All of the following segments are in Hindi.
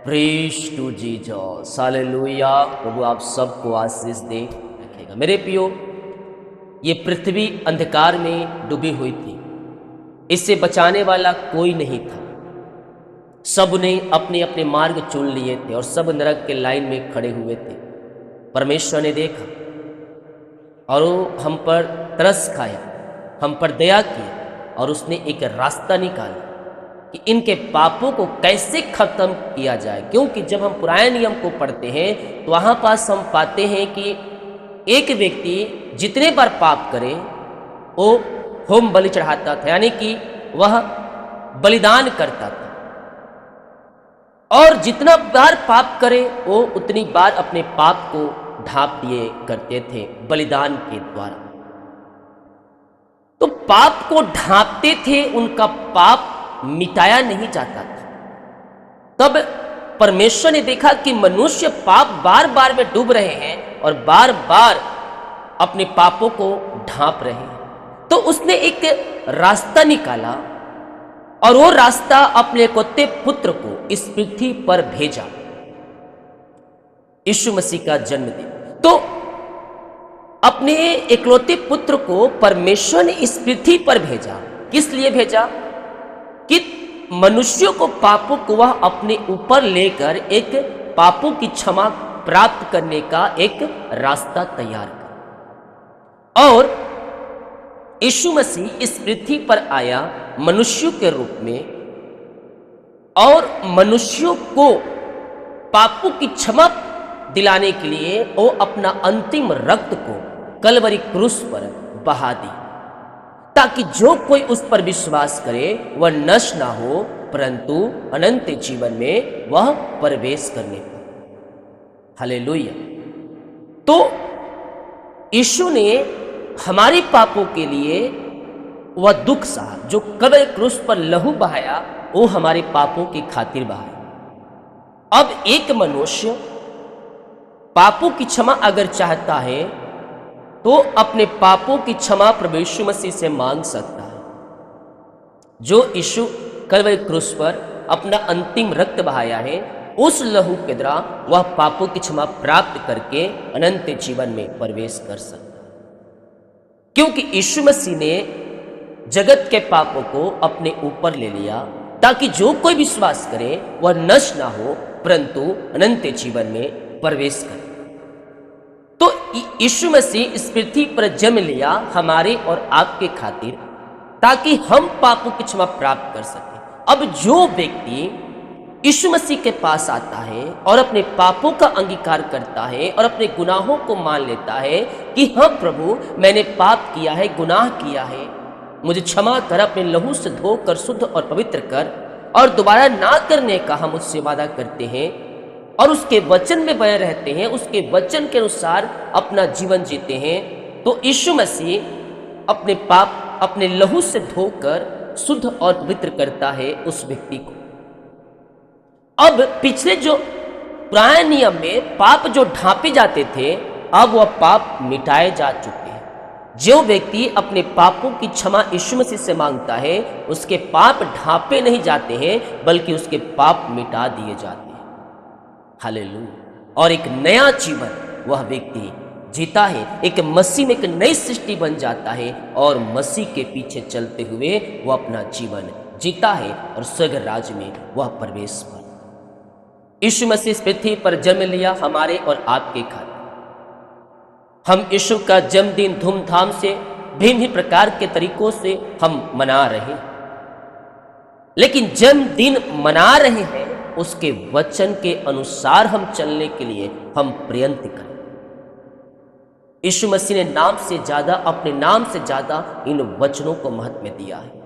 Praise to Jesus, hallelujah. प्रभु आप सबको आशीष दे रखेगा। मेरे प्रियो, ये पृथ्वी अंधकार में डूबी हुई थी, इससे बचाने वाला कोई नहीं था। सब ने अपने अपने मार्ग चुन लिए थे और सब नरक के लाइन में खड़े हुए थे। परमेश्वर ने देखा और वो हम पर तरस खाया, हम पर दया किया और उसने एक रास्ता निकाला कि इनके पापों को कैसे खत्म किया जाए। क्योंकि जब हम पुराने नियम को पढ़ते हैं तो वहाँ पास हम पाते हैं कि एक व्यक्ति जितने बार पाप करे वो होम बलि चढ़ाता था, यानी कि वह बलिदान करता था, और जितना बार पाप करे वो उतनी बार अपने पाप को ढांप दिए करते थे बलिदान के द्वारा। तो पाप को ढांपते थे, उनका पाप मिटाया नहीं जाता था। तब परमेश्वर ने देखा कि मनुष्य पाप बार बार में डूब रहे हैं और बार बार अपने पापों को ढांप रहे हैं। तो उसने एक रास्ता निकाला और वो रास्ता अपने इकलौते पुत्र को इस पृथ्वी पर भेजा, यीशु मसीह का जन्मदिन। तो अपने इकलौते पुत्र को परमेश्वर ने इस पृथ्वी पर भेजा। किस लिए भेजा? कि मनुष्यों को पापों को वह अपने ऊपर लेकर एक पापों की क्षमा प्राप्त करने का एक रास्ता तैयार कर। और यीशु मसीह इस पृथ्वी पर आया मनुष्यों के रूप में और मनुष्यों को पापों की क्षमा दिलाने के लिए वो अपना अंतिम रक्त को कलवरी क्रूस पर बहा दी, ताकि जो कोई उस पर विश्वास करे वह नष्ट ना हो परंतु अनंत जीवन में वह प्रवेश करने पाए। हालेलुया। तो यीशु ने हमारे पापों के लिए वह दुख सहा, जो कलवरी क्रूस पर लहू बहाया वो हमारे पापों की खातिर बहाया। अब एक मनुष्य पापों की क्षमा अगर चाहता है तो अपने पापों की क्षमा प्रभु यीशु मसीह से मांग सकता है। जो यीशु कलवरी क्रूस पर अपना अंतिम रक्त बहाया है, उस लहू के द्वारा वह पापों की क्षमा प्राप्त करके अनंत जीवन में प्रवेश कर सकता है। क्योंकि यीशु मसीह ने जगत के पापों को अपने ऊपर ले लिया, ताकि जो कोई विश्वास करे वह नष्ट ना हो परंतु अनंत जीवन में प्रवेश करे। तो यीशु मसीह इस पृथ्वी पर जन्म लिया हमारे और आपके खातिर, ताकि हम पापों की क्षमा प्राप्त कर सकें। अब जो व्यक्ति यीशु मसीह के पास आता है और अपने पापों का अंगीकार करता है और अपने गुनाहों को मान लेता है कि हाँ प्रभु, मैंने पाप किया है, गुनाह किया है, मुझे क्षमा कर, अपने लहू से धोकर शुद्ध और पवित्र कर और दोबारा ना करने का हम उससे वादा करते हैं और उसके वचन में बने रहते हैं, उसके वचन के अनुसार अपना जीवन जीते हैं, तो यीशु मसीह अपने पाप अपने लहू से धोकर शुद्ध और पवित्र करता है उस व्यक्ति को। अब पिछले जो पुराने नियम में पाप जो ढांपे जाते थे, अब वह पाप मिटाए जा चुके हैं। जो व्यक्ति अपने पापों की क्षमा यीशु मसीह से मांगता है, उसके पाप ढांपे नहीं जाते हैं बल्कि उसके पाप मिटा दिए जाते हैं। हालेलुया। और एक नया जीवन वह व्यक्ति जीता है, एक मसीह में एक नई सृष्टि बन जाता है और मसीह के पीछे चलते हुए वह अपना जीवन जीता है और स्वर्ग राज्य में वह प्रवेश कर। यीशु मसीह इस पृथ्वी पर जन्म लिया हमारे और आपके खातिर। हम यीशु का जन्मदिन धूमधाम से भिन्न प्रकार के तरीकों से हम मना रहे हैं, लेकिन जन्मदिन मना रहे हैं उसके वचन के अनुसार हम चलने के लिए हम प्रयत्न करें। यीशु मसीह ने नाम से ज्यादा, अपने नाम से ज्यादा इन वचनों को महत्व दिया है।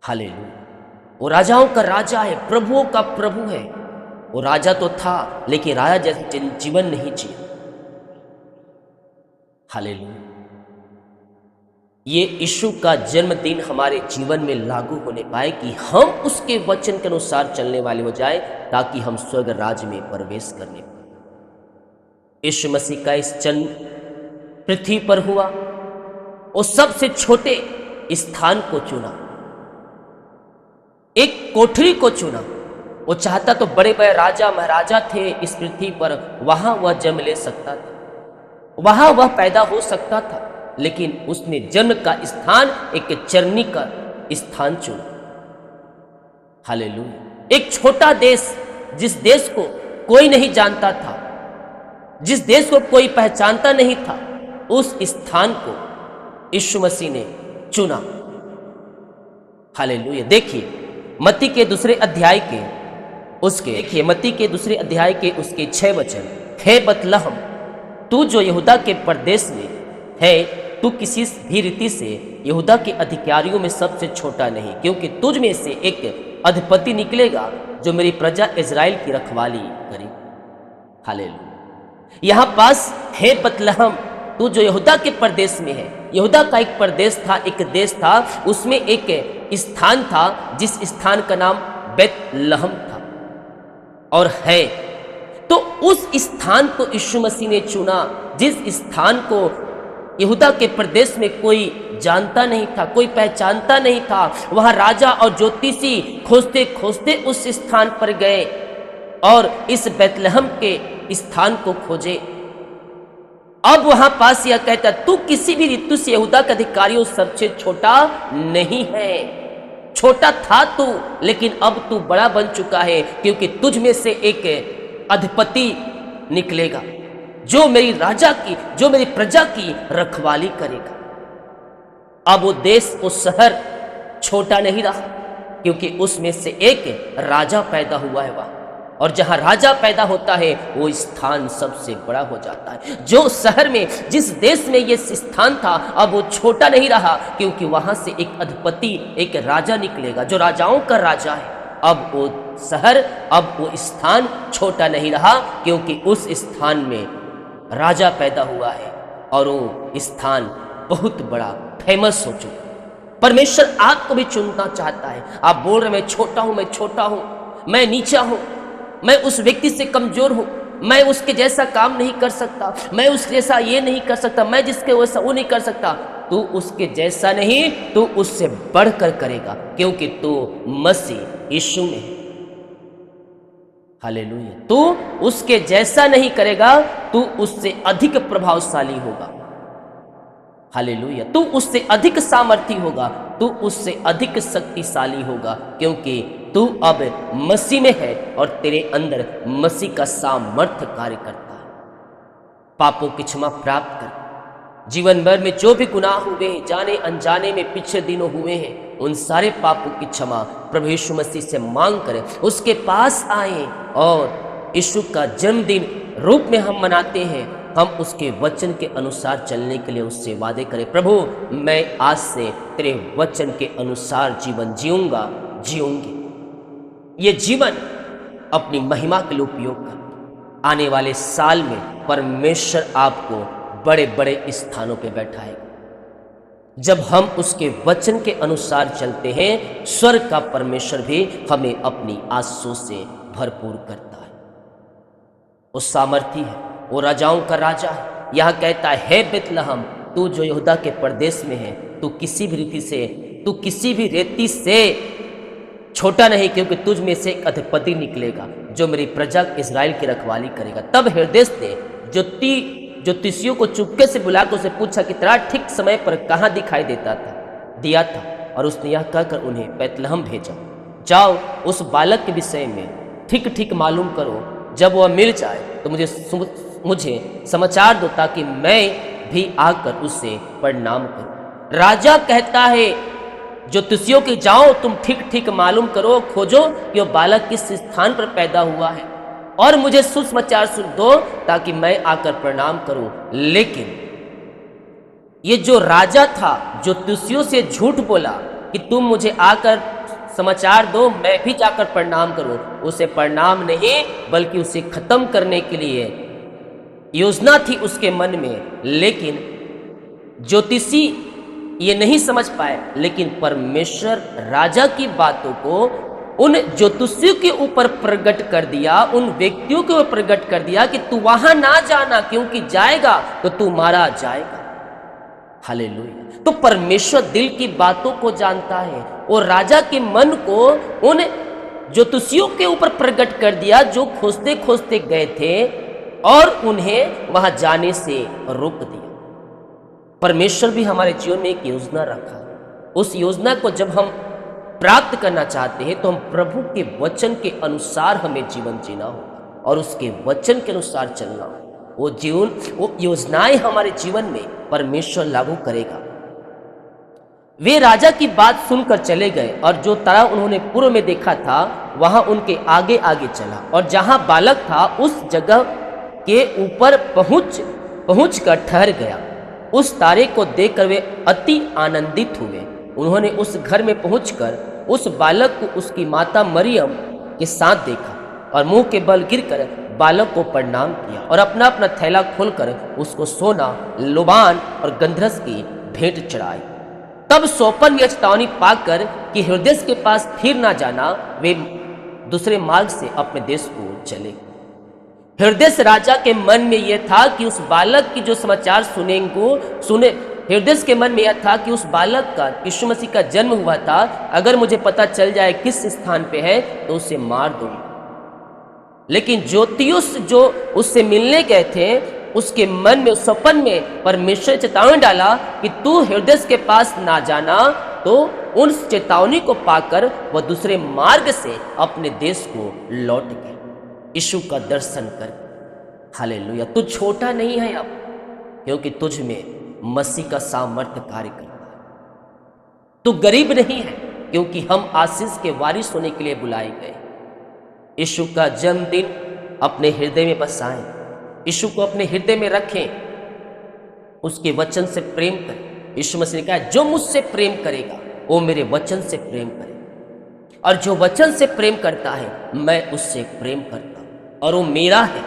हालेलुया। वो राजाओं का राजा है, प्रभुओं का प्रभु है। वो राजा तो था लेकिन राजा जैसे जीवन नहीं जिया। हालेलुया। ये यीशु का जन्मदिन हमारे जीवन में लागू होने पाए कि हम उसके वचन के अनुसार चलने वाले हो जाए, ताकि हम स्वर्ग राज्य में प्रवेश करने पाए। यीशु मसीह का इस जन्म पृथ्वी पर हुआ, वो सबसे छोटे स्थान को चुना, एक कोठरी को चुना वो चाहता तो बड़े बड़े राजा महाराजा थे इस पृथ्वी पर, वहां वह जन्म ले सकता था, वहां वह पैदा हो सकता था, लेकिन उसने जन्म का स्थान एक चरनी का स्थान चुना। हालेलुया। एक छोटा देश, जिस देश को कोई नहीं जानता था, जिस देश को कोई पहचानता नहीं था, उस स्थान को यीशु मसीह ने चुना। हालेलुया। देखिए मत्ती के दूसरे अध्याय के उसके 6 वचन, हे बतलहम, तू जो यहूदा के प्रदेश में है, तू किसी भी रीति से यहूदा के अधिकारियों में सबसे छोटा नहीं, क्योंकि तुझ में से एक अधिपति निकलेगा जो मेरी प्रजा इज़राइल की रखवाली करे। हालेलुया। यहाँ पास हे बतलहम, तू जो यहूदा के प्रदेश में है, यहूदा का एक प्रदेश था, एक देश था, उसमें एक स्थान था जिस स्थान का नाम बेतलहम था और है। तो उस स्थान को यीशु मसीह ने चुना, जिस स्थान को यहूदा के प्रदेश में कोई जानता नहीं था, कोई पहचानता नहीं था। वहां राजा और ज्योतिषी खोजते खोजते उस स्थान पर गए और इस बेतलहम के स्थान को खोजे। अब वहां पास यह कहता, तू किसी भी ऋतु से यहूदा के अधिकारियों सबसे छोटा नहीं है। छोटा था तू, लेकिन अब तू बड़ा बन चुका है, क्योंकि तुझ में से एक अधिपति निकलेगा जो मेरी प्रजा की रखवाली करेगा। अब वो देश, वो शहर छोटा नहीं रहा, क्योंकि उसमें से एक राजा पैदा हुआ है वहां, और जहां राजा पैदा होता है वो स्थान सबसे बड़ा हो जाता है। जो शहर में, जिस देश में ये स्थान था, अब वो छोटा नहीं रहा, क्योंकि वहां से एक अधिपति, एक राजा निकलेगा जो राजाओं का राजा है। अब वो शहर, अब वो स्थान छोटा नहीं रहा, क्योंकि उस स्थान में राजा पैदा हुआ है और वो स्थान बहुत बड़ा फेमस हो चुका। परमेश्वर आपको भी चुनना चाहता है। आप बोल रहे मैं छोटा हूं, मैं छोटा हूं, मैं नीचा हूं, मैं उस व्यक्ति से कमजोर हूं, मैं उसके जैसा काम नहीं कर सकता, मैं उसके जैसा ये नहीं कर सकता, मैं जिसके वैसा वो नहीं कर सकता। तू उसके जैसा नहीं, तू उससे बढ़कर करेगा, क्योंकि तू मसीह यीशु में है। हालेलुया। तू उसके जैसा नहीं करेगा, तू उससे अधिक प्रभावशाली होगा। हालेलुया। तू उससे अधिक सामर्थी होगा, तू उससे अधिक शक्तिशाली होगा, क्योंकि तू अब मसीह में है और तेरे अंदर मसीह का सामर्थ्य कार्य करता है। पापों की क्षमा प्राप्त कर। जीवन भर में जो भी गुनाह हुए हैं, जाने अनजाने में पिछले दिनों हुए हैं, उन सारे पापों की क्षमा प्रभु यीशु मसीह से मांग करें, उसके पास आए और यीशु का जन्मदिन रूप में हम मनाते हैं। हम उसके वचन के अनुसार चलने के लिए उससे वादे करें, प्रभु मैं आज से तेरे वचन के अनुसार जीवन जीऊंगी। ये जीवन अपनी महिमा के लिए उपयोग कर। आने वाले साल में परमेश्वर आपको बड़े बड़े स्थानों पे बैठाएगा। जब हम उसके वचन के अनुसार चलते हैं, स्वर्ग का परमेश्वर भी हमें अपनी आशीषों से भरपूर करता है। वो सामर्थी है, वो राजाओं का राजा है। यह कहता है, हे बेतलहम, तू जो यहूदा के प्रदेश में है, तू किसी भी रेती से छोटा नहीं, क्योंकि तुझ में से एक अधिपति निकलेगा जो मेरी प्रजा इज़राइल की रखवाली करेगा। तब हेरोदेस ने ज्योतिषियों को चुपके से बुलाकर उसे पूछा कि तेरा ठीक समय पर कहाँ दिखाई दिया था, और उसने यह कहकर उन्हें बेतलहम भेजा, जाओ उस बालक के विषय में ठीक मालूम करो, जब वह मिल जाए तो मुझे समाचार दो, ताकि मैं भी आकर उससे प्रणाम करूं। राजा कहता है ज्योतिषियों के, जाओ तुम ठीक मालूम करो, खोजो कि वह बालक किस स्थान पर पैदा हुआ है, और मुझे सुसमाचार सुन दो ताकि मैं आकर प्रणाम करूं। लेकिन ये जो राजा था, ज्योतिषियों से झूठ बोला कि तुम मुझे आकर समाचार दो, मैं भी जाकर प्रणाम करूं। उसे प्रणाम नहीं, बल्कि उसे खत्म करने के लिए योजना थी उसके मन में, लेकिन ज्योतिषी ये नहीं समझ पाए। लेकिन परमेश्वर राजा की बातों को उन ज्योतिषियों के ऊपर प्रकट कर दिया, उन व्यक्तियों के ऊपर प्रकट कर दिया कि तू वहां ना जाना, क्योंकि जाएगा तो तू मारा जाएगा। हालेलुया। तो परमेश्वर दिल की बातों को जानता है, और राजा के मन को उन ज्योतिषियों के ऊपर प्रकट कर दिया, जो खोजते खोजते गए थे और उन्हें वहां जाने से रोक दिया। परमेश्वर भी हमारे जीवन में एक योजना रखा। उस योजना को जब हम प्राप्त करना चाहते हैं तो हम प्रभु के वचन के अनुसार हमें जीवन जीना होगा और उसके वचन के अनुसार चलना होगा। वो योजनाएं हमारे जीवन में परमेश्वर लागू करेगा। वे राजा की बात सुनकर चले गए और जो तारा उन्होंने पूर्व में देखा था वहां उनके आगे आगे चला और जहां बालक था उस जगह के ऊपर पहुंच कर ठहर गया। उस तारे को देखकर वे अति आनंदित हुए। उन्होंने उस घर में पहुंचकर उस बालक को उसकी माता मरियम के साथ देखा और मुंह के बल गिरकर बालक को प्रणाम किया और अपना अपना थैला खोलकर उसको सोना, लोबान और गंधरस की भेंट चढ़ाई। तब सोपन यह चेतावनी पाकर कि हृदय के पास फिर ना जाना, वे दूसरे मार्ग से अपने देश को चले। हृदय राजा के मन में यह था कि उस बालक की जो समाचार सुने हृदय के मन में यह था कि उस बालक का यीशु मसीह का जन्म हुआ था, अगर मुझे पता चल जाए किस स्थान पे है तो उसे मार दूंगा। लेकिन ज्योतिष जो उससे मिलने गए थे उसके मन में, उस सपन में परमेश्वर चेतावनी डाला कि तू हृदय के पास ना जाना। तो उन चेतावनी को पाकर वह दूसरे मार्ग से अपने देश को लौट गए यीशु का दर्शन कर। हालेलुया। तू छोटा नहीं है अब, क्योंकि तुझ में मसीह का सामर्थ्य कार्य करता है। तू गरीब नहीं है, क्योंकि हम आशीष के वारिस होने के लिए बुलाए गए। यीशु का जन्मदिन अपने हृदय में बसाएं, यीशु को अपने हृदय में रखें, उसके वचन से प्रेम करें। यीशु मसीह ने कहा, जो मुझसे प्रेम करेगा वो मेरे वचन से प्रेम करे, और जो वचन से प्रेम करता है मैं उससे प्रेम करता हूं और वो मेरा है।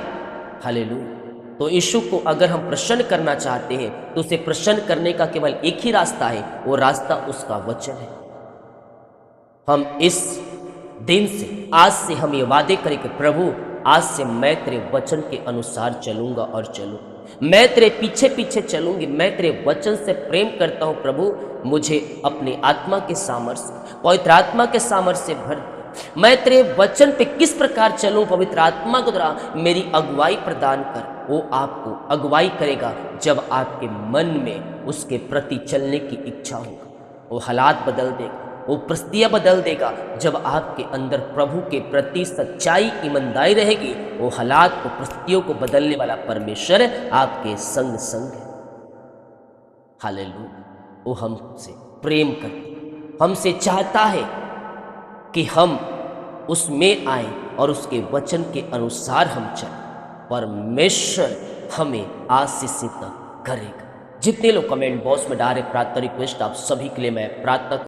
हालेलुया। तो यीशु को अगर हम प्रसन्न करना चाहते हैं तो उसे प्रसन्न करने का केवल एक ही रास्ता है, वो रास्ता उसका वचन है। हम इस दिन से, आज से हम ये वादे करें कि प्रभु आज से मैं तेरे वचन के अनुसार चलूंगा और चलूंगा, मैं तेरे पीछे पीछे चलूंगी, मैं तेरे वचन से प्रेम करता हूं। प्रभु मुझे अपनी आत्मा के सामर्थ्य, पवित्र आत्मा के सामर्थ्य से भर। मैं तेरे वचन पे किस प्रकार चलूं, पवित्र आत्मा को द्वारा मेरी अगुवाई प्रदान कर। वो आपको अगुवाई करेगा जब आपके मन में उसके प्रति चलने की इच्छा होगा। वो हालात बदल देगा, वो परिस्थितियां बदल देगा। जब आपके अंदर प्रभु के प्रति सच्चाई, ईमानदारी रहेगी, वो हालात को, परिस्थितियों को बदलने वाला परमेश्वर आपके संग संग है। हालेलुया। वो हमसे प्रेम करते, हमसे चाहता है कि हम उसमें आए और उसके वचन के अनुसार हम चलें। परमेश्वर हमें आशीषित करेगा। जितने लोग कमेंट बॉक्स में डाल रहे प्रार्थना रिक्वेस्ट, आप सभी के लिए मैं प्रार्थना